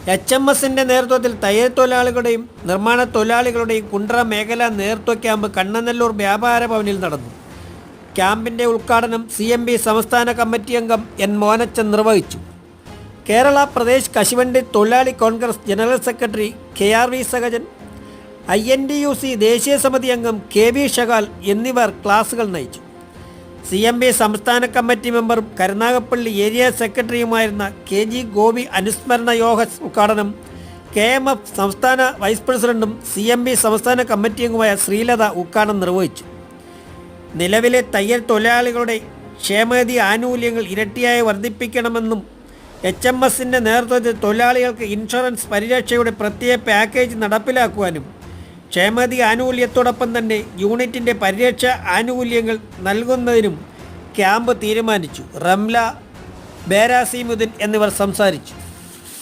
HMSന്റെ നേതൃത്വത്തിൽ തയ്യൽ തൊഴിലാളികളുടെയും നിർമ്മാണ തൊഴിലാളികളുടെയും കുണ്ട്ര മേഖലാ നേതൃത്വ ക്യാമ്പ് കണ്ണനല്ലൂർ വ്യാപാര ഭവനിൽ നടന്നു. ക്യാമ്പിൻ്റെ ഉദ്ഘാടനം CMB സംസ്ഥാന കമ്മിറ്റി അംഗം N. മോനച്ചൻ നിർവഹിച്ചു. കേരള പ്രദേശ് കശുവണ്ടി തൊഴിലാളി Congress general secretary KRV Sahajan, INTUC ദേശീയ സമിതി അംഗം KV ഷഗാൽ എന്നിവർ ക്ലാസുകൾ നയിച്ചു. CMB സംസ്ഥാന കമ്മിറ്റി മെമ്പറും കരുനാഗപ്പള്ളി ഏരിയ സെക്രട്ടറിയുമായിരുന്ന KG ഗോപി അനുസ്മരണ യോഗ ഉദ്ഘാടനം KMF സംസ്ഥാന വൈസ് പ്രസിഡന്റും CMB സംസ്ഥാന കമ്മിറ്റി അംഗമായ ശ്രീലത ഉദ്ഘാടനം നിർവഹിച്ചു. നിലവിലെ തയ്യൽ തൊഴിലാളികളുടെ ക്ഷേമനിധി ആനുകൂല്യങ്ങൾ ഇരട്ടിയായി വർദ്ധിപ്പിക്കണമെന്നും HMSന്റെ നേതൃത്വത്തിൽ തൊഴിലാളികൾക്ക് ഇൻഷുറൻസ് പരിരക്ഷയുടെ പ്രത്യേക പാക്കേജ് നടപ്പിലാക്കുവാനും ക്ഷേമനിധി ആനുകൂല്യത്തോടൊപ്പം തന്നെ യൂണിറ്റിൻ്റെ പരിരക്ഷ ആനുകൂല്യങ്ങൾ നൽകുന്നതിനും ക്യാമ്പ് തീരുമാനിച്ചു. റംല, ബേരാസിമുദ്ദീൻ എന്നിവർ സംസാരിച്ചു.